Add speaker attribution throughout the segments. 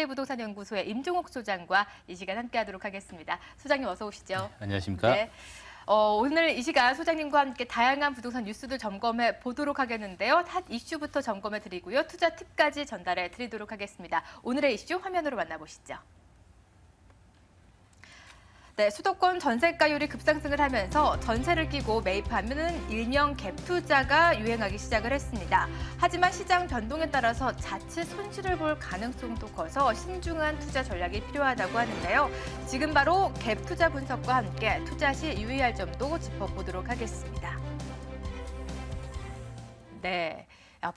Speaker 1: SK부동산연구소의 임종옥 소장과 이 시간 함께하도록 하겠습니다. 소장님 어서 오시죠.
Speaker 2: 안녕하십니까?
Speaker 1: 네. 오늘 이 시간 소장님과 함께 다양한 부동산 뉴스들 점검해 보도록 하겠는데요. 핫 이슈부터 점검해 드리고요. 투자 팁까지 전달해 드리도록 하겠습니다. 오늘의 이슈 화면으로 만나보시죠. 네, 수도권 전세가율이 급상승을 하면서 전세를 끼고 매입하는 일명 갭 투자가 유행하기 시작을 했습니다. 하지만 시장 변동에 따라서 자칫 손실을 볼 가능성도 커서 신중한 투자 전략이 필요하다고 하는데요. 지금 바로 갭 투자 분석과 함께 투자 시 유의할 점도 짚어보도록 하겠습니다. 네.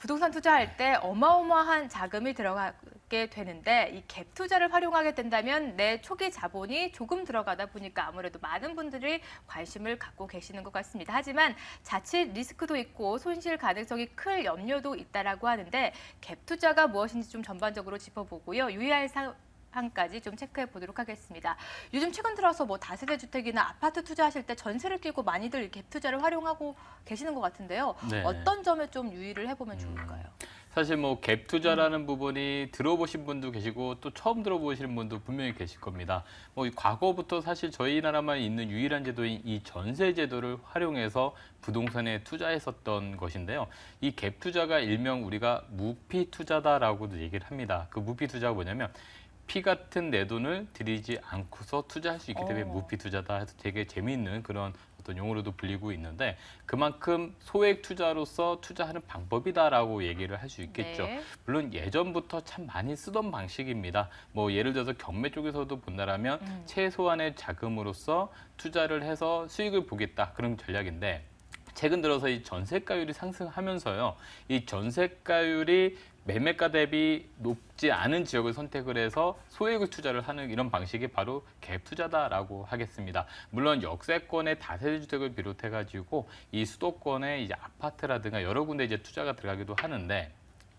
Speaker 1: 부동산 투자할 때 어마어마한 자금이 들어가게 되는데 이 갭 투자를 활용하게 된다면 내 초기 자본이 조금 들어가다 보니까 아무래도 많은 분들이 관심을 갖고 계시는 것 같습니다. 하지만 자칫 리스크도 있고 손실 가능성이 클 염려도 있다라고 하는데 갭 투자가 무엇인지 좀 전반적으로 짚어보고요. 유의할 사항까지 좀 체크해 보도록 하겠습니다. 요즘 최근 들어서 다세대 주택이나 아파트 투자하실 때 전세를 끼고 많이들 갭 투자를 활용하고 계시는 것 같은데요.
Speaker 2: 네.
Speaker 1: 어떤 점에 좀 유의를 해보면 좋을까요?
Speaker 2: 사실 갭 투자라는 부분이 들어보신 분도 계시고 또 처음 들어보시는 분도 분명히 계실 겁니다. 이 과거부터 사실 저희 나라만 있는 유일한 제도인 이 전세 제도를 활용해서 부동산에 투자했었던 것인데요. 이 갭 투자가 일명 우리가 무피 투자다라고도 얘기를 합니다. 그 무피 투자가 뭐냐면 피 같은 내 돈을 들이지 않고서 투자할 수 있기 때문에 무피 투자다 해서 되게 재미있는 그런 어떤 용어로도 불리고 있는데 그만큼 소액 투자로서 투자하는 방법이다라고 얘기를 할 수 있겠죠.
Speaker 1: 네.
Speaker 2: 물론 예전부터 참 많이 쓰던 방식입니다. 예를 들어서 경매 쪽에서도 본다라면 최소한의 자금으로서 투자를 해서 수익을 보겠다 그런 전략인데 최근 들어서 이 전세가율이 상승하면서요. 이 전세가율이 매매가 대비 높지 않은 지역을 선택을 해서 소액을 투자를 하는 이런 방식이 바로 갭 투자다라고 하겠습니다. 물론 역세권의 다세대 주택을 비롯해가지고 이 수도권의 이제 아파트라든가 여러 군데 이제 투자가 들어가기도 하는데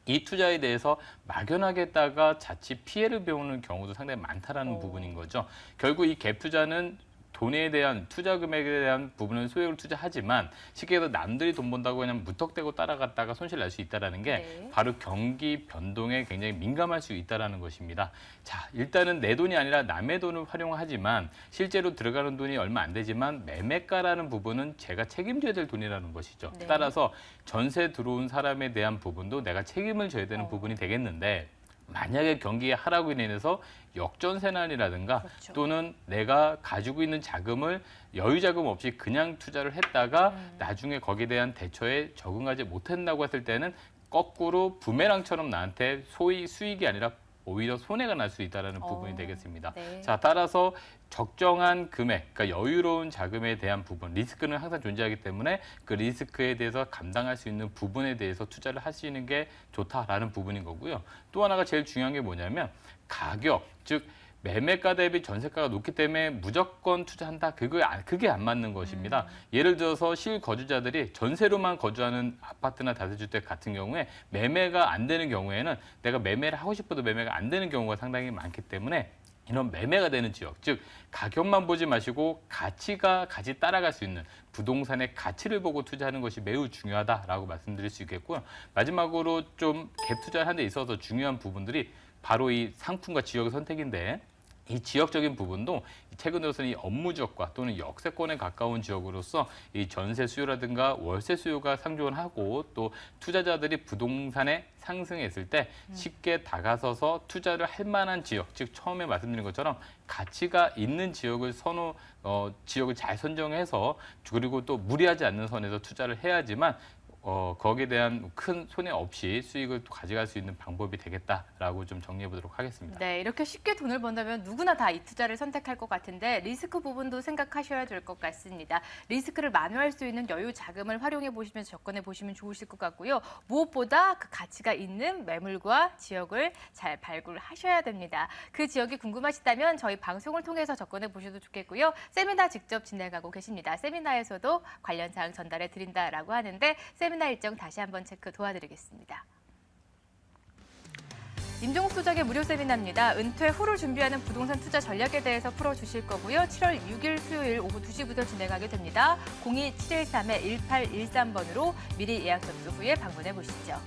Speaker 2: 이 투자에 대해서 막연하게 했다가 자칫 피해를 배우는 경우도 상당히 많다라는 부분인 거죠. 결국 이 갭 투자는 돈에 대한 투자 금액에 대한 부분은 소액으로 투자하지만 쉽게 해서 남들이 돈 번다고 그냥 무턱대고 따라갔다가 손실 날 수 있다는 게
Speaker 1: 네.
Speaker 2: 바로 경기 변동에 굉장히 민감할 수 있다는 것입니다. 자, 일단은 내 돈이 아니라 남의 돈을 활용하지만 실제로 들어가는 돈이 얼마 안 되지만 매매가라는 부분은 제가 책임져야 될 돈이라는 것이죠.
Speaker 1: 네.
Speaker 2: 따라서 전세 들어온 사람에 대한 부분도 내가 책임을 져야 되는 부분이 되겠는데 만약에 경기의 하락으로 인해서 역전세난이라든가
Speaker 1: 그렇죠.
Speaker 2: 또는 내가 가지고 있는 자금을 여유 자금 없이 그냥 투자를 했다가 나중에 거기에 대한 대처에 적응하지 못한다고 했을 때는 거꾸로 부메랑처럼 나한테 소위 수익이 아니라 오히려 손해가 날 수 있다는 부분이 되겠습니다.
Speaker 1: 네.
Speaker 2: 자, 따라서 적정한 금액, 그러니까 여유로운 자금에 대한 부분, 리스크는 항상 존재하기 때문에 그 리스크에 대해서 감당할 수 있는 부분에 대해서 투자를 하시는 게 좋다라는 부분인 거고요. 또 하나가 제일 중요한 게 뭐냐면 가격, 즉 매매가 대비 전세가가 높기 때문에 무조건 투자한다. 그게 안 맞는 것입니다. 예를 들어서 실거주자들이 전세로만 거주하는 아파트나 다세주택 같은 경우에 매매가 안 되는 경우에는 내가 매매를 하고 싶어도 매매가 안 되는 경우가 상당히 많기 때문에 이런 매매가 되는 지역, 즉 가격만 보지 마시고 가치가 같이 따라갈 수 있는 부동산의 가치를 보고 투자하는 것이 매우 중요하다라고 말씀드릴 수 있겠고요. 마지막으로 좀 갭 투자를 하는 데 있어서 중요한 부분들이 바로 이 상품과 지역의 선택인데 이 지역적인 부분도 최근 들어서는 이 업무 지역과 또는 역세권에 가까운 지역으로서 이 전세 수요라든가 월세 수요가 상존을 하고 또 투자자들이 부동산에 상승했을 때 쉽게 다가서서 투자를 할 만한 지역, 즉 처음에 말씀드린 것처럼 가치가 있는 지역을 지역을 잘 선정해서 그리고 또 무리하지 않는 선에서 투자를 해야지만 거기에 대한 큰 손해 없이 수익을 또 가져갈 수 있는 방법이 되겠다라고 좀 정리해 보도록 하겠습니다.
Speaker 1: 네, 이렇게 쉽게 돈을 번다면 누구나 다 이 투자를 선택할 것 같은데 리스크 부분도 생각하셔야 될 것 같습니다. 리스크를 만회할 수 있는 여유 자금을 활용해 보시면서 접근해 보시면 좋으실 것 같고요. 무엇보다 그 가치가 있는 매물과 지역을 잘 발굴하셔야 됩니다. 그 지역이 궁금하시다면 저희 방송을 통해서 접근해 보셔도 좋겠고요. 세미나 직접 진행하고 계십니다. 세미나에서도 관련 사항 전달해 드린다라고 하는데 세미나 일정 다시 한번 체크 도와드리겠습니다. 임종욱 소장의 무료 세미나입니다. 은퇴 후를 준비하는 부동산 투자 전략에 대해서 풀어주실 거고요. 7월 6일 수요일 오후 2시부터 진행하게 됩니다. 02713-1813번으로 미리 예약 접수 후에 방문해 보시죠.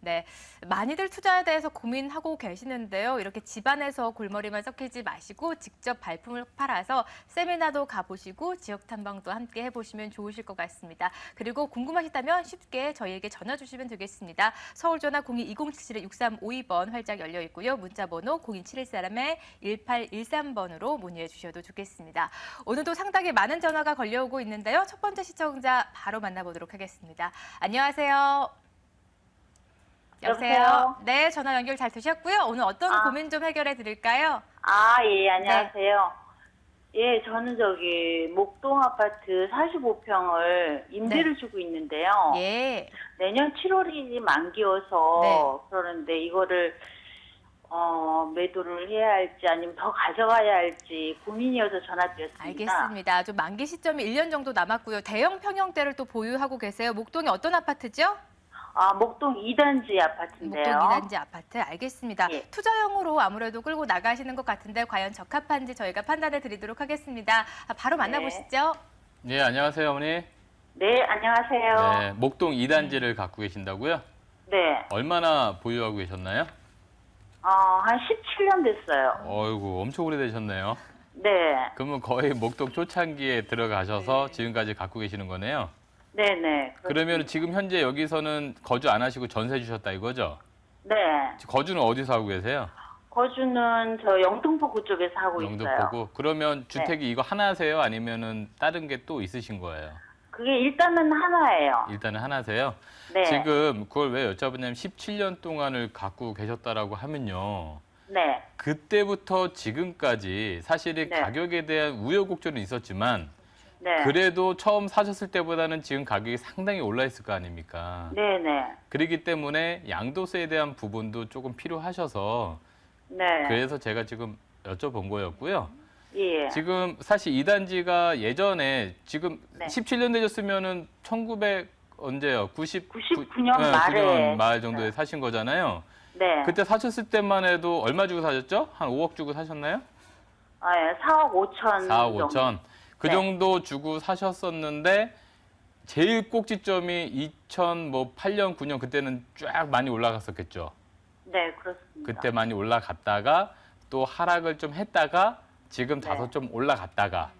Speaker 1: 네, 많이들 투자에 대해서 고민하고 계시는데요. 이렇게 집안에서 골머리만 썩히지 마시고 직접 발품을 팔아서 세미나도 가보시고 지역 탐방도 함께 해보시면 좋으실 것 같습니다. 그리고 궁금하시다면 쉽게 저희에게 전화 주시면 되겠습니다. 서울 전화 02-2077-6352번 활짝 열려 있고요. 문자 번호 0271-1813번으로 문의해 주셔도 좋겠습니다. 오늘도 상당히 많은 전화가 걸려오고 있는데요. 첫 번째 시청자 바로 만나보도록 하겠습니다. 안녕하세요.
Speaker 3: 여보세요?
Speaker 1: 네, 전화 연결 잘 되셨고요. 오늘 어떤 고민 좀 해결해 드릴까요?
Speaker 3: 예, 안녕하세요. 예, 저는 목동 아파트 45평을 임대를 주고 있는데요.
Speaker 1: 예.
Speaker 3: 내년 7월이 만기여서 그러는데 이거를 매도를 해야 할지 아니면 더 가져가야 할지 고민이어서 전화드렸습니다.
Speaker 1: 알겠습니다. 좀 만기 시점이 1년 정도 남았고요. 대형 평형대를 또 보유하고 계세요. 목동에 어떤 아파트죠?
Speaker 3: 목동 2단지 아파트인데요.
Speaker 1: 목동 2단지 아파트 알겠습니다.
Speaker 3: 예.
Speaker 1: 투자형으로 아무래도 끌고 나가시는 것 같은데 과연 적합한지 저희가 판단해 드리도록 하겠습니다. 바로 만나보시죠.
Speaker 2: 네, 안녕하세요, 어머니.
Speaker 3: 네, 안녕하세요.
Speaker 2: 네, 목동 2단지를 갖고 계신다고요?
Speaker 3: 네.
Speaker 2: 얼마나 보유하고 계셨나요?
Speaker 3: 한 17년 됐어요.
Speaker 2: 어이구, 엄청 오래되셨네요.
Speaker 3: 네.
Speaker 2: 그러면 거의 목동 초창기에 들어가셔서 지금까지 갖고 계시는 거네요?
Speaker 3: 네네.
Speaker 2: 그러면 지금 현재 여기서는 거주 안 하시고 전세 주셨다 이거죠?
Speaker 3: 네.
Speaker 2: 거주는 어디서 하고 계세요?
Speaker 3: 거주는 저 영등포 그쪽에서 하고 있어요.
Speaker 2: 영등포구. 그러면 주택이 이거 하나세요? 아니면은 다른 게 또 있으신 거예요?
Speaker 3: 그게 일단은 하나예요.
Speaker 2: 일단은 하나세요?
Speaker 3: 네.
Speaker 2: 지금 그걸 왜 여쭤보냐면 17년 동안을 갖고 계셨다라고 하면요.
Speaker 3: 네.
Speaker 2: 그때부터 지금까지 사실은
Speaker 3: 네.
Speaker 2: 가격에 대한 우여곡절은 있었지만
Speaker 3: 네.
Speaker 2: 그래도 처음 사셨을 때보다는 지금 가격이 상당히 올라 있을 거 아닙니까?
Speaker 3: 네네.
Speaker 2: 그렇기 때문에 양도세에 대한 부분도 조금 필요하셔서
Speaker 3: 네.
Speaker 2: 그래서 제가 지금 여쭤본 거였고요.
Speaker 3: 예.
Speaker 2: 지금 사실 이 단지가 예전에 지금
Speaker 3: 네.
Speaker 2: 17년 되셨으면은 1900 언제요?
Speaker 3: 99년
Speaker 2: 네,
Speaker 3: 말에
Speaker 2: 9년 말 정도에 사신 거잖아요.
Speaker 3: 네.
Speaker 2: 그때 사셨을 때만 해도 얼마 주고 사셨죠? 한 5억 주고 사셨나요?
Speaker 3: 예, 4억 5천
Speaker 2: 4억 5천. 그
Speaker 3: 네.
Speaker 2: 정도 주고 사셨었는데 제일 꼭지점이 2008년, 9년 그때는 쫙 많이 올라갔었겠죠.
Speaker 3: 네, 그렇습니다.
Speaker 2: 그때 많이 올라갔다가 또 하락을 좀 했다가 지금
Speaker 3: 네.
Speaker 2: 다소 좀 올라갔다가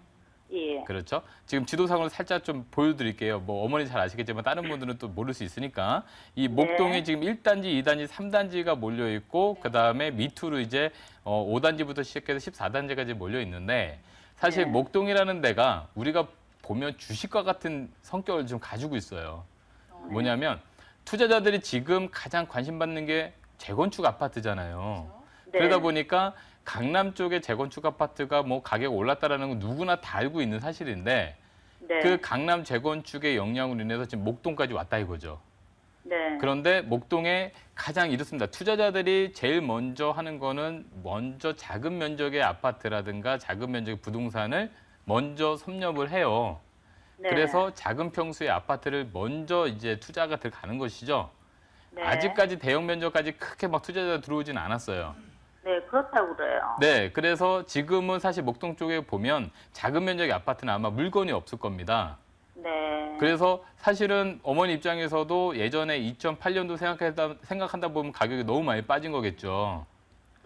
Speaker 3: 예.
Speaker 2: 그렇죠. 지금 지도상으로 살짝 좀 보여드릴게요. 뭐 어머니 잘 아시겠지만 다른 분들은 또 모를 수 있으니까 이 목동에 지금 1단지, 2단지, 3단지가 몰려 있고 그 다음에 밑으로 이제 5단지부터 시작해서 14단지까지 몰려 있는데 사실
Speaker 3: 네.
Speaker 2: 목동이라는 데가 우리가 보면 주식과 같은 성격을 좀 가지고 있어요. 뭐냐면 투자자들이 지금 가장 관심 받는 게 재건축 아파트잖아요.
Speaker 3: 네.
Speaker 2: 그러다 보니까 강남 쪽의 재건축 아파트가 뭐 가격 올랐다라는 건 누구나 다 알고 있는 사실인데
Speaker 3: 네.
Speaker 2: 그 강남 재건축의 영향으로 인해서 지금 목동까지 왔다 이거죠.
Speaker 3: 네.
Speaker 2: 그런데 목동에 가장 이렇습니다. 투자자들이 제일 먼저 하는 거는 먼저 작은 면적의 아파트라든가 작은 면적의 부동산을 먼저 섭렵을 해요.
Speaker 3: 네.
Speaker 2: 그래서 작은 평수의 아파트를 먼저 이제 투자가 들어가는 것이죠.
Speaker 3: 네.
Speaker 2: 아직까지 대형 면적까지 크게 막 투자자가 들어오진 않았어요.
Speaker 3: 네, 그렇다고 그래요.
Speaker 2: 네, 그래서 지금은 사실 목동 쪽에 보면 작은 면적의 아파트는 아마 물건이 없을 겁니다.
Speaker 3: 네.
Speaker 2: 그래서 사실은 어머니 입장에서도 예전에 2008년도 생각한다 보면 가격이 너무 많이 빠진 거겠죠.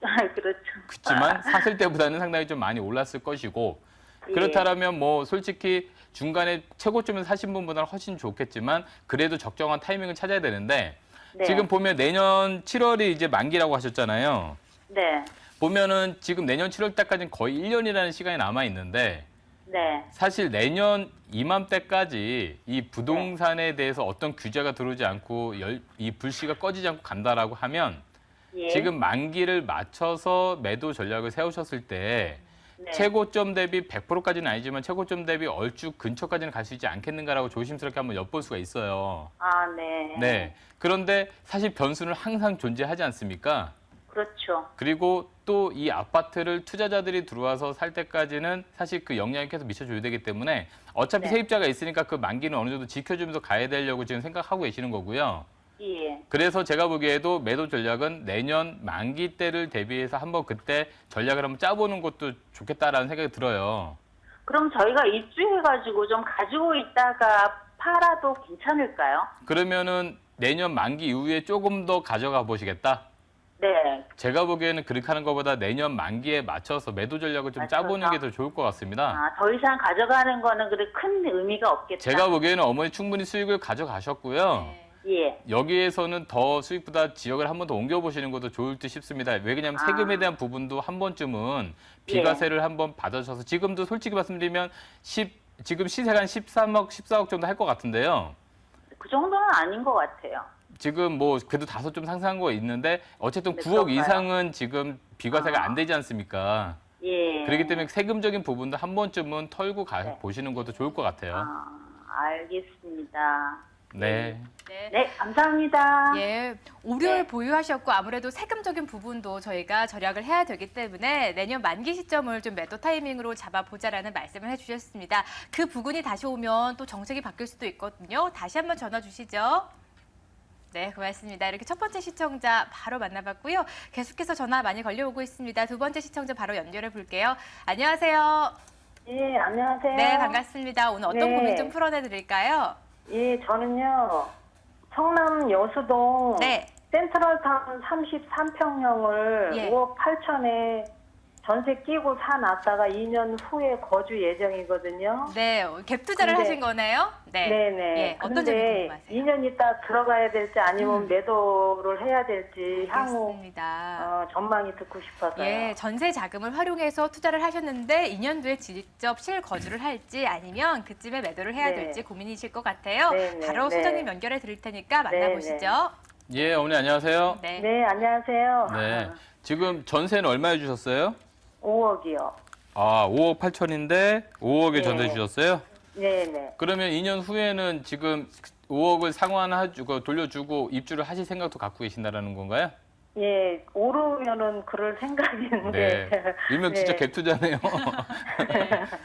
Speaker 3: 그렇죠.
Speaker 2: 그렇지만 샀을 때보다는 상당히 좀 많이 올랐을 것이고
Speaker 3: 예.
Speaker 2: 그렇다면 뭐 솔직히 중간에 최고점에서 사신 분보다는 훨씬 좋겠지만 그래도 적정한 타이밍을 찾아야 되는데
Speaker 3: 네.
Speaker 2: 지금 보면 내년 7월이 이제 만기라고 하셨잖아요.
Speaker 3: 네.
Speaker 2: 보면은 지금 내년 7월 때까지는 거의 1년이라는 시간이 남아 있는데
Speaker 3: 네.
Speaker 2: 사실 내년 이맘때까지 이 부동산에 대해서 어떤 규제가 들어오지 않고 이 불씨가 꺼지지 않고 간다라고 하면
Speaker 3: 예.
Speaker 2: 지금 만기를 맞춰서 매도 전략을 세우셨을 때
Speaker 3: 네.
Speaker 2: 최고점 대비 100%까지는 아니지만 최고점 대비 얼추 근처까지는 갈 수 있지 않겠는가라고 조심스럽게 한번 엿볼 수가 있어요.
Speaker 3: 네.
Speaker 2: 네. 그런데 사실 변수는 항상 존재하지 않습니까?
Speaker 3: 그렇죠.
Speaker 2: 그리고 또 이 아파트를 투자자들이 들어와서 살 때까지는 사실 그 영향이 계속 미쳐줘야 되기 때문에 어차피
Speaker 3: 네.
Speaker 2: 세입자가 있으니까 그 만기는 어느 정도 지켜주면서 가야 되려고 지금 생각하고 계시는 거고요.
Speaker 3: 예.
Speaker 2: 그래서 제가 보기에도 매도 전략은 내년 만기 때를 대비해서 한번 그때 전략을 한번 짜보는 것도 좋겠다라는 생각이 들어요.
Speaker 3: 그럼 저희가 입주해가지고 좀 가지고 있다가 팔아도 괜찮을까요?
Speaker 2: 그러면은 내년 만기 이후에 조금 더 가져가 보시겠다?
Speaker 3: 네.
Speaker 2: 제가 보기에는 그렇게 하는 것보다 내년 만기에 맞춰서 매도 전략을 좀 짜보는 게 더 좋을 것 같습니다.
Speaker 3: 아, 더 이상 가져가는 거는 그래 큰 의미가 없겠다.
Speaker 2: 제가 보기에는 어머니 충분히 수익을 가져가셨고요.
Speaker 1: 네.
Speaker 3: 예.
Speaker 2: 여기에서는 더 수익보다 지역을 한 번 더 옮겨보시는 것도 좋을 듯 싶습니다. 왜냐하면
Speaker 3: 아.
Speaker 2: 세금에 대한 부분도 한 번쯤은 비과세를 한번 받아주셔서 지금도 솔직히 말씀드리면 지금 시세가 한 13억, 14억 정도 할 것 같은데요.
Speaker 3: 그 정도는 아닌 것 같아요.
Speaker 2: 지금 뭐 그래도 다소 좀 상승한 거 있는데 어쨌든
Speaker 3: 네,
Speaker 2: 9억
Speaker 3: 그런가요?
Speaker 2: 이상은 지금 비과세가
Speaker 3: 아.
Speaker 2: 안 되지 않습니까?
Speaker 3: 예.
Speaker 2: 그렇기 때문에 세금적인 부분도 한 번쯤은 털고
Speaker 3: 네.
Speaker 2: 보시는 것도 좋을 것 같아요.
Speaker 3: 아, 알겠습니다.
Speaker 2: 네.
Speaker 1: 네.
Speaker 3: 네, 감사합니다.
Speaker 1: 예, 오류를
Speaker 3: 네.
Speaker 1: 보유하셨고 아무래도 세금적인 부분도 저희가 절약을 해야 되기 때문에 내년 만기 시점을 좀 매도 타이밍으로 잡아보자라는 말씀을 해주셨습니다. 그 부분이 다시 오면 또 정책이 바뀔 수도 있거든요. 다시 한번 전화 주시죠. 네, 고맙습니다. 이렇게 첫 번째 시청자 바로 만나봤고요. 계속해서 전화 많이 걸려오고 있습니다. 두 번째 시청자 바로 연결해 볼게요. 안녕하세요.
Speaker 4: 예, 안녕하세요.
Speaker 1: 네, 반갑습니다. 오늘 어떤
Speaker 4: 네.
Speaker 1: 고민 좀 풀어내 드릴까요?
Speaker 4: 예, 저는요, 성남 여수동
Speaker 1: 네.
Speaker 4: 센트럴타운 33평형을
Speaker 1: 예.
Speaker 4: 5억 8천에 전세 끼고 사놨다가 2년 후에 거주 예정이거든요.
Speaker 1: 네, 갭 투자를
Speaker 4: 근데-
Speaker 1: 하신 거네요. 네.
Speaker 4: 네네.
Speaker 1: 예, 어떤 점이
Speaker 4: 근데
Speaker 1: 궁금하세요?
Speaker 4: 2년 있다 들어가야 될지 아니면 매도를 해야 될지 향후
Speaker 1: 알겠습니다.
Speaker 4: 전망이 듣고 싶어서요.
Speaker 1: 예, 전세 자금을 활용해서 투자를 하셨는데 2년 뒤에 직접 실거주를 할지 아니면 그쯤에 매도를 해야
Speaker 4: 네.
Speaker 1: 될지 고민이실 것 같아요.
Speaker 4: 네, 네,
Speaker 1: 바로
Speaker 4: 네.
Speaker 1: 소장님 연결해 드릴 테니까 만나보시죠.
Speaker 2: 예, 어머니 안녕하세요.
Speaker 1: 네.
Speaker 4: 네, 안녕하세요.
Speaker 2: 네. 지금 전세는 얼마에 주셨어요?
Speaker 4: 5억이요.
Speaker 2: 아, 5억 8천인데 5억에
Speaker 4: 네.
Speaker 2: 전세 주셨어요?
Speaker 4: 네네.
Speaker 2: 그러면 2년 후에는 지금 5억을 상환해주고 돌려주고 입주를 하실 생각도 갖고 계신다라는 건가요?
Speaker 4: 예, 오르면은 그럴 생각인데.
Speaker 2: 네. 일명 진짜
Speaker 4: 네.
Speaker 2: 갭 투자네요.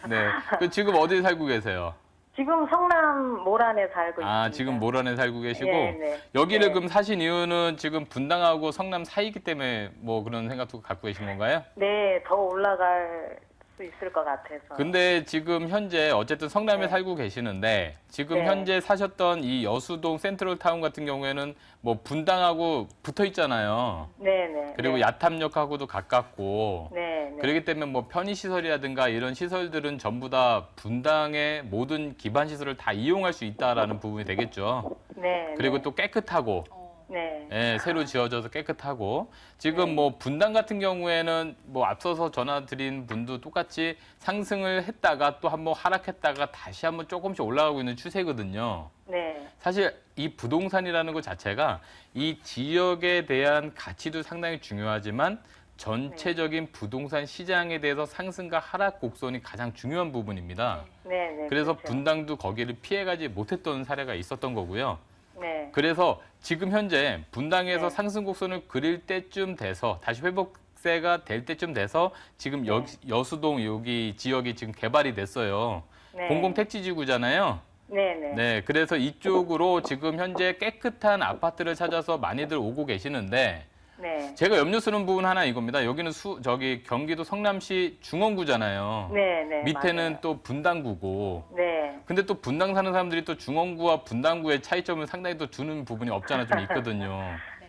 Speaker 2: 네. 그 지금 어디 살고 계세요?
Speaker 4: 지금 성남 모란에 살고 있습니다.
Speaker 2: 아, 지금 모란에 살고 계시고
Speaker 4: 네, 네.
Speaker 2: 여기를
Speaker 4: 네.
Speaker 2: 그럼 사신 이유는 지금 분당하고 성남 사이기 때문에 뭐 그런 생각도 갖고 계신 건가요?
Speaker 4: 네, 더 올라갈 수 있을 것 같아서.
Speaker 2: 근데 지금 현재 어쨌든 성남에
Speaker 4: 네.
Speaker 2: 살고 계시는데 지금
Speaker 4: 네.
Speaker 2: 현재 사셨던 이 여수동 센트럴타운 같은 경우에는 뭐 분당하고 붙어 있잖아요.
Speaker 4: 네네.
Speaker 2: 그리고
Speaker 4: 네.
Speaker 2: 야탐역하고도 가깝고
Speaker 4: 네, 네.
Speaker 2: 그렇기 때문에 뭐 편의시설이라든가 이런 시설들은 전부 다 분당의 모든 기반 시설을 다 이용할 수 있다라는 부분이 되겠죠.
Speaker 4: 네.
Speaker 2: 그리고
Speaker 4: 네.
Speaker 2: 또 깨끗하고
Speaker 4: 네.
Speaker 2: 예, 새로 지어져서 깨끗하고 지금
Speaker 4: 네.
Speaker 2: 뭐 분당 같은 경우에는 뭐 앞서서 전화 드린 분도 똑같이 상승을 했다가 또 한번 하락했다가 다시 한번 조금씩 올라가고 있는 추세거든요.
Speaker 4: 네.
Speaker 2: 사실 이 부동산이라는 것 자체가 이 지역에 대한 가치도 상당히 중요하지만 전체적인 부동산 시장에 대해서 상승과 하락 곡선이 가장 중요한 부분입니다.
Speaker 4: 네. 네.
Speaker 2: 그래서
Speaker 4: 그렇죠.
Speaker 2: 분당도 거기를 피해가지 못했던 사례가 있었던 거고요.
Speaker 4: 네.
Speaker 2: 그래서 지금 현재 분당에서
Speaker 4: 네.
Speaker 2: 상승 곡선을 그릴 때쯤 돼서 다시 회복세가 될 때쯤 돼서 지금
Speaker 4: 네.
Speaker 2: 여수동 여기 지역이 지금 개발이 됐어요.
Speaker 4: 네.
Speaker 2: 공공택지지구잖아요.
Speaker 4: 네. 네.
Speaker 2: 네, 그래서 이쪽으로 지금 현재 깨끗한 아파트를 찾아서 많이들 오고 계시는데
Speaker 4: 네.
Speaker 2: 제가 염려 쓰는 부분 하나 이겁니다. 여기는 저기 경기도 성남시 중원구잖아요.
Speaker 4: 네. 네.
Speaker 2: 밑에는
Speaker 4: 맞아요.
Speaker 2: 또 분당구고.
Speaker 4: 네.
Speaker 2: 근데 또 분당 사는 사람들이 또 중원구와 분당구의 차이점을 상당히 또 두는 부분이 없잖아 좀 있거든요.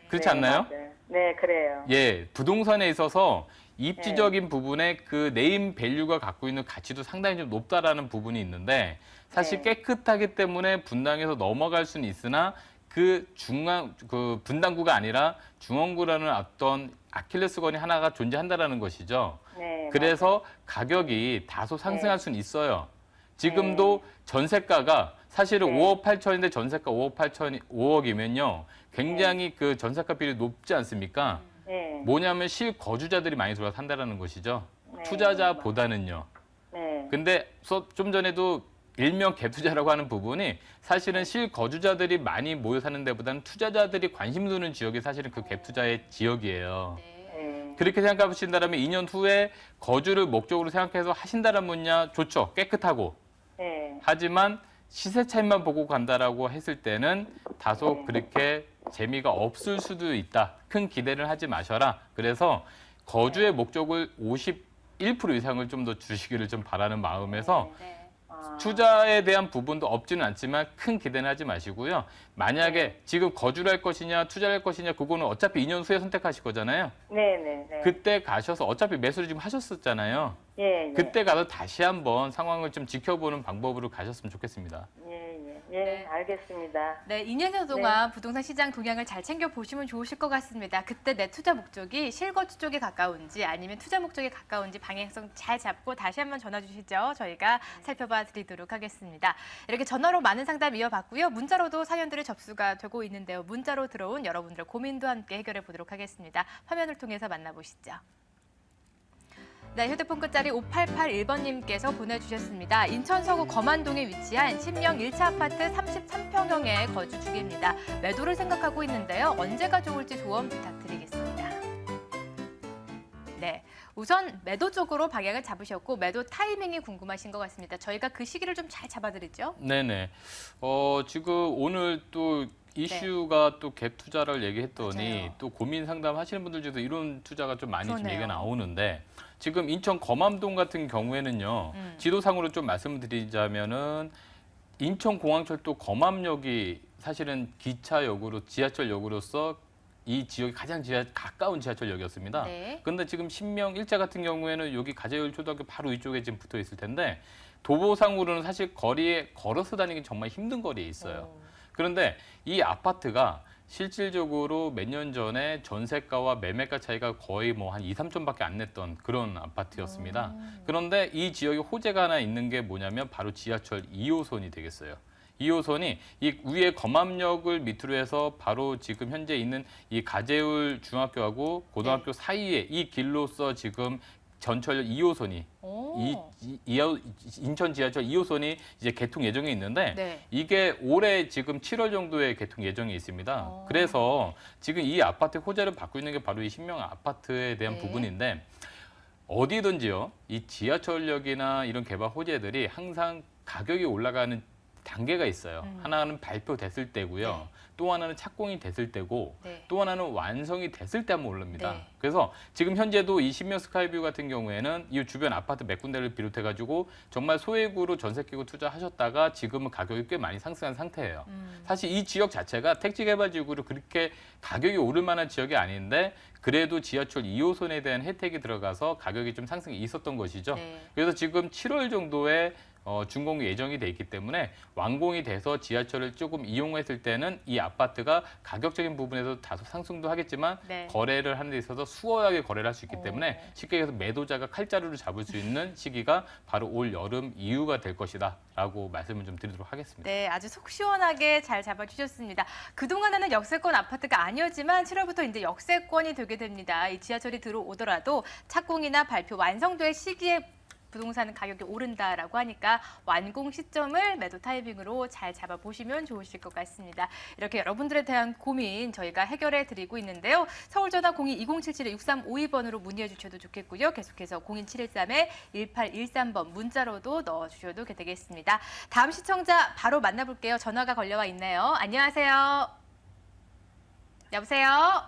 Speaker 2: 그렇지
Speaker 4: 네,
Speaker 2: 않나요?
Speaker 4: 맞아요. 네, 그래요.
Speaker 2: 예, 부동산에 있어서 입지적인 부분에 그 네임 밸류가 갖고 있는 가치도 상당히 좀 높다라는 부분이 있는데 사실
Speaker 4: 네.
Speaker 2: 깨끗하기 때문에 분당에서 넘어갈 수는 있으나 그 분당구가 아니라 중원구라는 어떤 아킬레스건이 하나가 존재한다라는 것이죠.
Speaker 4: 네.
Speaker 2: 그래서 가격이 다소 상승할 수는 있어요. 지금도 전세가가 사실은
Speaker 4: 네.
Speaker 2: 5억 8천인데 전세가 5억 8천이 5억이면요. 굉장히 그 전세가 비율이 높지 않습니까?
Speaker 4: 네.
Speaker 2: 뭐냐면 실거주자들이 많이 들어와 산다라는 것이죠.
Speaker 4: 네.
Speaker 2: 투자자보다는요.
Speaker 4: 네.
Speaker 2: 근데 좀 전에도 일명 갭투자라고 하는 부분이 사실은 실거주자들이 많이 모여 사는 데보다는 투자자들이 관심 두는 지역이 사실은 그 갭투자의 지역이에요.
Speaker 4: 네.
Speaker 2: 그렇게 생각해 보신다면 2년 후에 거주를 목적으로 생각해서 하신다는 분야 좋죠. 깨끗하고.
Speaker 4: 네.
Speaker 2: 하지만 시세 차이만 보고 간다라고 했을 때는 다소 그렇게 재미가 없을 수도 있다. 큰 기대를 하지 마셔라. 그래서 거주의 목적을 51% 이상을 좀 더 주시기를 좀 바라는 마음에서
Speaker 1: 네.
Speaker 2: 투자에 대한 부분도 없지는 않지만 큰 기대는 하지 마시고요. 만약에 지금 거주를 할 것이냐 투자를 할 것이냐 그거는 어차피 2년 후에 선택하실 거잖아요.
Speaker 4: 네네네.
Speaker 2: 그때 가셔서 어차피 매수를 지금 하셨었잖아요.
Speaker 4: 예, 예.
Speaker 2: 그때 가서 다시 한번 상황을 좀 지켜보는 방법으로 가셨으면 좋겠습니다.
Speaker 4: 예, 예. 예,
Speaker 1: 네.
Speaker 4: 알겠습니다.
Speaker 1: 네, 2년 동안 부동산 시장 동향을 잘 챙겨보시면 좋으실 것 같습니다. 그때 내 투자 목적이 실거주 쪽에 가까운지 아니면 투자 목적에 가까운지 방향성 잘 잡고 다시 한번 전화 주시죠. 저희가 살펴봐 드리도록 하겠습니다. 이렇게 전화로 많은 상담 이어봤고요. 문자로도 사연들이 접수가 되고 있는데요. 문자로 들어온 여러분들의 고민도 함께 해결해 보도록 하겠습니다. 화면을 통해서 만나보시죠. 네, 휴대폰 끝자리 5881번님께서 보내주셨습니다. 인천 서구 검안동에 위치한 신명 1차 아파트 33평형의 거주 중입니다. 매도를 생각하고 있는데요. 언제가 좋을지 조언 부탁드리겠습니다. 네, 우선 매도 쪽으로 방향을 잡으셨고 매도 타이밍이 궁금하신 것 같습니다. 저희가 그 시기를 좀 잘 잡아드리죠.
Speaker 2: 네네. 지금 오늘 또 이슈가 또 갭 투자를 얘기했더니
Speaker 1: 맞아요.
Speaker 2: 또 고민 상담하시는 분들 중에서 이런 투자가 좀 많이 좀
Speaker 1: 그러네요.
Speaker 2: 얘기가 나오는데 지금 인천 검암동 같은 경우에는요. 지도상으로 좀 말씀을 드리자면은 인천공항철도 검암역이 사실은 기차역으로 지하철역으로서 이 지역이 가장 가까운 지하철역이었습니다.
Speaker 1: 네.
Speaker 2: 근데 지금 신명 일자 같은 경우에는 여기 가재열 초등학교 바로 이쪽에 지금 붙어 있을 텐데 도보상으로는 사실 거리에 걸어서 다니기 정말 힘든 거리에 있어요. 그런데 이 아파트가 실질적으로 몇 년 전에 전세가와 매매가 차이가 거의 뭐 한 2, 3천밖에 안 냈던 그런 아파트였습니다. 그런데 이 지역에 호재가 하나 있는 게 뭐냐면 바로 지하철 2호선이 되겠어요. 2호선이 이 위에 검암역을 밑으로 해서 바로 지금 현재 있는 이 가재울 중학교하고 고등학교 사이에 이 길로서 지금 전철 2호선이 인천 지하철 2호선이 이제 개통 예정이 있는데
Speaker 1: 네.
Speaker 2: 이게 올해 지금 7월 정도에 개통 예정이 있습니다. 그래서 지금 이 아파트 호재를 받고 있는 게 바로 이 신명 아파트에 대한
Speaker 1: 네.
Speaker 2: 부분인데 어디든지요. 이 지하철역이나 이런 개발 호재들이 항상 가격이 올라가는 단계가 있어요. 하나는 발표됐을 때고요.
Speaker 1: 네.
Speaker 2: 또 하나는 착공이 됐을 때고
Speaker 1: 네.
Speaker 2: 또 하나는 완성이 됐을 때 한번 오릅니다.
Speaker 1: 네.
Speaker 2: 그래서 지금 현재도 이 신명 스카이뷰 같은 경우에는 이 주변 아파트 몇 군데를 비롯해가지고 정말 소액으로 전세 끼고 투자하셨다가 지금은 가격이 꽤 많이 상승한 상태예요. 사실 이 지역 자체가 택지개발지구로 그렇게 가격이 오를 만한 지역이 아닌데 그래도 지하철 2호선에 대한 혜택이 들어가서 가격이 좀 상승이 있었던 것이죠.
Speaker 1: 네.
Speaker 2: 그래서 지금 7월 정도에 준공 예정이 돼 있기 때문에 완공이 돼서 지하철을 조금 이용했을 때는 이 아파트가 가격적인 부분에서 다소 상승도 하겠지만
Speaker 1: 네.
Speaker 2: 거래를 하는 데 있어서 수월하게 거래를 할 수 있기 때문에 쉽게 얘기해서 매도자가 칼자루를 잡을 수 있는 시기가 바로 올 여름 이후가 될 것이다 라고 말씀을 좀 드리도록 하겠습니다.
Speaker 1: 네, 아주 속 시원하게 잘 잡아주셨습니다. 그동안에는 역세권 아파트가 아니었지만 7월부터 이제 역세권이 되게 됩니다. 이 지하철이 들어오더라도 착공이나 발표 완성될 시기에 부동산 가격이 오른다라고 하니까 완공 시점을 매도 타이밍으로 잘 잡아보시면 좋으실 것 같습니다. 이렇게 여러분들에 대한 고민 저희가 해결해 드리고 있는데요. 서울전화 02-2077-6352번으로 문의해 주셔도 좋겠고요. 계속해서 027-1813번 문자로도 넣어주셔도 되겠습니다. 다음 시청자 바로 만나볼게요. 전화가 걸려와 있네요. 안녕하세요. 여보세요?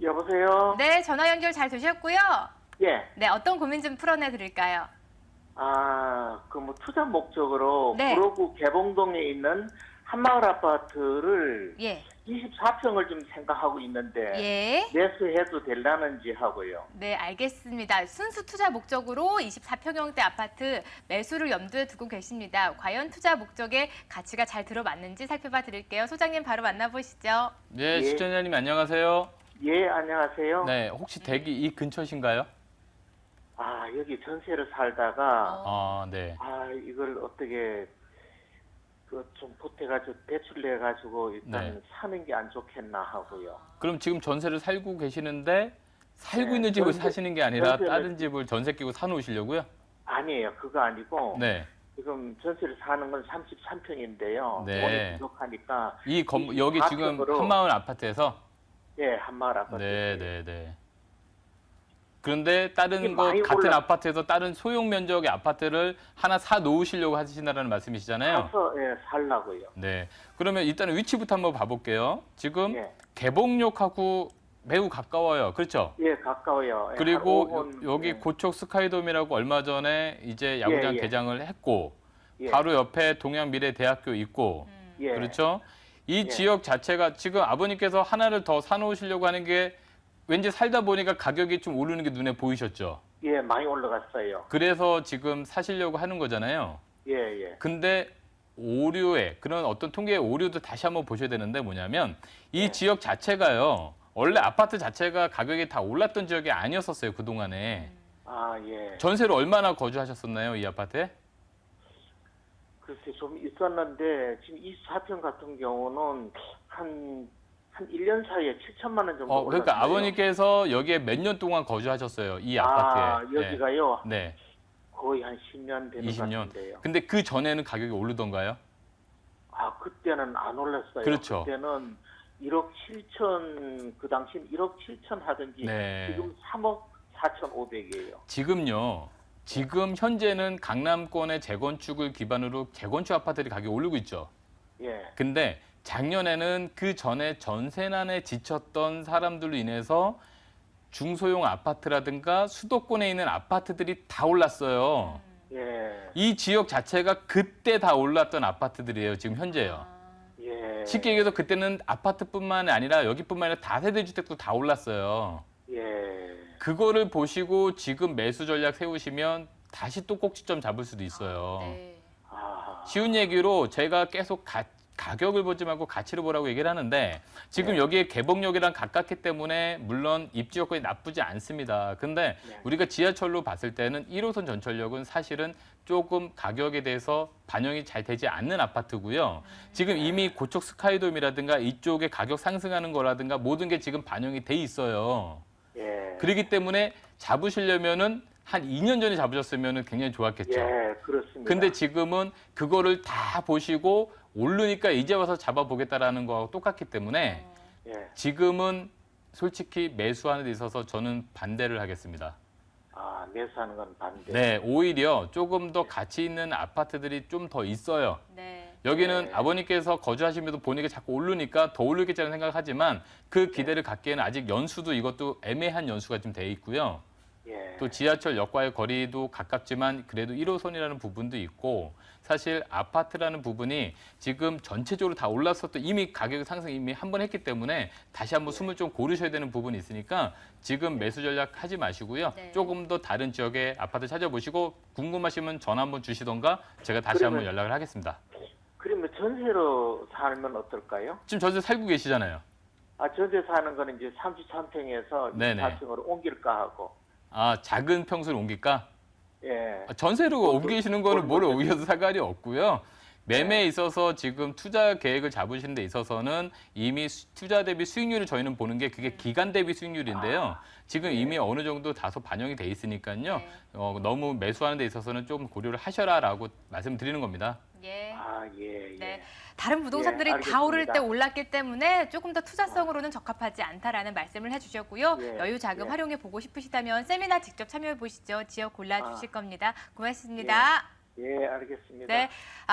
Speaker 5: 여보세요?
Speaker 1: 네, 전화 연결 잘 되셨고요.
Speaker 5: 예.
Speaker 1: 네, 어떤 고민 좀 풀어내 드릴까요?
Speaker 5: 그 뭐 투자 목적으로
Speaker 1: 네.
Speaker 5: 구로구 개봉동에 있는 한마을 아파트를
Speaker 1: 예.
Speaker 5: 24평을 좀 생각하고 있는데
Speaker 1: 예.
Speaker 5: 매수해도 될라는지 하고요.
Speaker 1: 네, 알겠습니다. 순수 투자 목적으로 24평형대 아파트 매수를 염두에 두고 계십니다. 과연 투자 목적에 가치가 잘 들어맞는지 살펴봐 드릴게요. 소장님 바로 만나보시죠.
Speaker 2: 네,
Speaker 5: 예.
Speaker 2: 시청자님 안녕하세요.
Speaker 5: 예, 안녕하세요.
Speaker 2: 네, 혹시 댁이 이 근처신가요?
Speaker 5: 여기 전세를 살다가
Speaker 2: 네.
Speaker 5: 이걸 어떻게 좀 보태가지고 대출 내가지고 일단
Speaker 2: 네.
Speaker 5: 사는 게 안 좋겠나 하고요.
Speaker 2: 그럼 지금 전세를 살고 계시는데 살고
Speaker 5: 네,
Speaker 2: 있는 집을
Speaker 5: 전세-
Speaker 2: 사시는 게 아니라
Speaker 5: 전세를-
Speaker 2: 다른 집을 전세 끼고 사놓으시려고요?
Speaker 5: 아니에요. 그거 아니고
Speaker 2: 네.
Speaker 5: 지금 전세를 사는 건 33평인데요.
Speaker 2: 네.
Speaker 5: 돈이 부족하니까
Speaker 2: 여기 지금
Speaker 5: 24평으로
Speaker 2: 한마을 아파트에서
Speaker 5: 예, 한마을 아파트.
Speaker 2: 네. 그런데 다른
Speaker 5: 이게
Speaker 2: 거
Speaker 5: 많이
Speaker 2: 같은
Speaker 5: 올라-
Speaker 2: 아파트에서 다른 소형 면적의 아파트를 하나 사 놓으시려고 하신다는 말씀이시잖아요.
Speaker 5: 사서 살라고요.
Speaker 2: 네. 그러면 일단은 위치부터 한번 봐볼게요. 지금
Speaker 5: 예.
Speaker 2: 개봉역하고 매우 가까워요. 그렇죠?
Speaker 5: 예, 가까워요. 예,
Speaker 2: 그리고
Speaker 5: 한 5분,
Speaker 2: 여기
Speaker 5: 예.
Speaker 2: 고척 스카이돔이라고 얼마 전에 이제 야구장
Speaker 5: 예.
Speaker 2: 개장을 했고
Speaker 5: 예.
Speaker 2: 바로 옆에 동양미래대학교 있고
Speaker 5: 예.
Speaker 2: 그렇죠? 이
Speaker 5: 예.
Speaker 2: 지역 자체가 지금 아버님께서 하나를 더 사놓으시려고 하는 게 왠지 살다 보니까 가격이 좀 오르는 게 눈에 보이셨죠?
Speaker 5: 예, 많이 올라갔어요.
Speaker 2: 그래서 지금 사시려고 하는 거잖아요.
Speaker 5: 예, 예.
Speaker 2: 근데 오류에 그런 어떤 통계의 오류도 다시 한번 보셔야 되는데 뭐냐면 이
Speaker 5: 네.
Speaker 2: 지역 자체가요. 원래 아파트 자체가 가격이 다 올랐던 지역이 아니었었어요. 그동안에.
Speaker 5: 아, 예.
Speaker 2: 전세로 얼마나 거주하셨었나요? 이 아파트에?
Speaker 5: 글쎄 좀 있었는데 지금 24평 같은 경우는 한 1년 사이에 7천만 원 정도
Speaker 2: 그러니까
Speaker 5: 올랐어요.
Speaker 2: 아버님께서 여기에 몇 년 동안 거주하셨어요? 이 아파트에.
Speaker 5: 아, 여기가요?
Speaker 2: 네.
Speaker 5: 거의 한 10년 되는
Speaker 2: 20년.
Speaker 5: 것 같은데요.
Speaker 2: 근데 그 전에는 가격이 오르던가요?
Speaker 5: 아, 그때는 안 올랐어요.
Speaker 2: 그렇죠.
Speaker 5: 그때는 1억 7천, 그 당시엔 1억 7천 하든지
Speaker 2: 네.
Speaker 5: 지금 3억 4천 5백이에요.
Speaker 2: 지금요. 지금 현재는 강남권의 재건축을 기반으로 재건축 아파트들이 가격이 오르고 있죠.
Speaker 5: 예.
Speaker 2: 근데 작년에는 그 전에 전세난에 지쳤던 사람들로 인해서 중소형 아파트라든가 수도권에 있는 아파트들이 다 올랐어요.
Speaker 5: 예.
Speaker 2: 이 지역 자체가 그때 다 올랐던 아파트들이에요. 지금 현재요.
Speaker 5: 예.
Speaker 2: 쉽게 얘기해서 그때는 아파트뿐만 아니라 여기뿐만 아니라 다세대주택도 다 올랐어요.
Speaker 5: 예.
Speaker 2: 그거를 보시고 지금 매수 전략 세우시면 다시 또 꼭지점 잡을 수도 있어요.
Speaker 1: 네.
Speaker 5: 아.
Speaker 2: 쉬운 얘기로 제가 계속 가격을 보지 말고 가치를 보라고 얘기를 하는데 지금
Speaker 5: 네.
Speaker 2: 여기에 개봉역이랑 가깝기 때문에 물론 입지 여건이 나쁘지 않습니다. 근데
Speaker 5: 네.
Speaker 2: 우리가 지하철로 봤을 때는 1호선 전철역은 사실은 조금 가격에 대해서 반영이 잘 되지 않는 아파트고요. 지금 이미 고척 스카이돔이라든가 이쪽에 가격 상승하는 거라든가 모든 게 지금 반영이 돼 있어요.
Speaker 5: 예.
Speaker 2: 그렇기 때문에 잡으시려면은 한 2년 전에 잡으셨으면 굉장히 좋았겠죠.
Speaker 5: 예, 그렇습니다.
Speaker 2: 근데 지금은 그거를 다 보시고 오르니까 이제 와서 잡아보겠다라는 거하고 똑같기 때문에
Speaker 5: 예.
Speaker 2: 지금은 솔직히 매수하는 데 있어서 저는 반대를 하겠습니다.
Speaker 5: 아, 매수하는 건 반대.
Speaker 2: 네, 오히려 조금 더 가치 있는 아파트들이 좀 더 있어요.
Speaker 1: 네.
Speaker 2: 여기는
Speaker 5: 네.
Speaker 2: 아버님께서 거주하시면서 보니까 자꾸 오르니까 더 오르겠다는 생각하지만 그 기대를 갖기에는 아직 연수도 이것도 애매한 연수가 좀 돼 있고요.
Speaker 5: 예.
Speaker 2: 또 지하철역과의 거리도 가깝지만 그래도 1호선이라는 부분도 있고 사실 아파트라는 부분이 지금 전체적으로 다 올랐었던 이미 가격 상승 이미 한 번 했기 때문에 다시 한번 숨을 좀 고르셔야 되는 부분이 있으니까 지금 매수 전략 하지 마시고요.
Speaker 1: 네.
Speaker 2: 조금 더 다른 지역의 아파트 찾아보시고 궁금하시면 전화 한번 주시던가 제가 다시
Speaker 5: 그러면-
Speaker 2: 한번 연락을 하겠습니다.
Speaker 5: 그러면 전세로 살면 어떨까요?
Speaker 2: 지금 전세 살고 계시잖아요.
Speaker 5: 아, 전세 사는 거는 이제 33평에서
Speaker 2: 네네.
Speaker 5: 24평으로 옮길까 하고.
Speaker 2: 아, 작은 평수를 옮길까?
Speaker 5: 예.
Speaker 2: 전세로 옮기시는 거는 뭘 옮겨도 상관이 없고요. 매매에 있어서 지금 투자 계획을 잡으시는 데 있어서는 이미 투자 대비 수익률을 저희는 보는 게 그게 기간 대비 수익률인데요. 지금 이미 어느 정도 다소 반영이 돼 있으니까요.
Speaker 1: 네.
Speaker 2: 너무 매수하는 데 있어서는 좀 고려를 하셔라라고 말씀드리는 겁니다.
Speaker 1: 예.
Speaker 5: 아, 예, 예.
Speaker 1: 네. 다른 부동산들이
Speaker 5: 예,
Speaker 1: 다 오를 때
Speaker 5: 알겠습니다.
Speaker 1: 올랐기 때문에 조금 더 투자성으로는 적합하지 않다라는 말씀을 해주셨고요.
Speaker 5: 예,
Speaker 1: 여유 자금
Speaker 5: 예.
Speaker 1: 활용해 보고 싶으시다면 세미나 직접 참여해 보시죠. 지역 골라 주실 겁니다. 고맙습니다.
Speaker 5: 예, 알겠습니다.
Speaker 1: 네,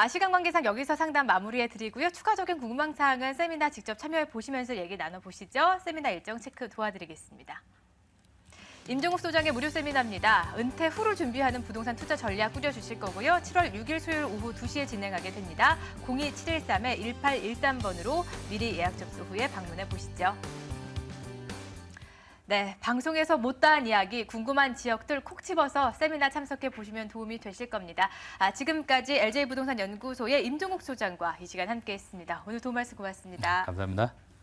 Speaker 1: 시간 관계상 여기서 상담 마무리해 드리고요. 추가적인 궁금한 사항은 세미나 직접 참여해 보시면서 얘기 나눠 보시죠. 세미나 일정 체크 도와드리겠습니다. 임종욱 소장의 무료 세미나입니다. 은퇴 후를 준비하는 부동산 투자 전략 꾸려주실 거고요. 7월 6일 수요일 오후 2시에 진행하게 됩니다. 02713-1813번으로 미리 예약 접수 후에 방문해 보시죠. 네, 방송에서 못다한 이야기, 궁금한 지역들 콕 집어서 세미나 참석해 보시면 도움이 되실 겁니다. 지금까지 LJ부동산 연구소의 임종욱 소장과 이 시간 함께했습니다. 오늘 도움 말씀 고맙습니다.
Speaker 2: 감사합니다.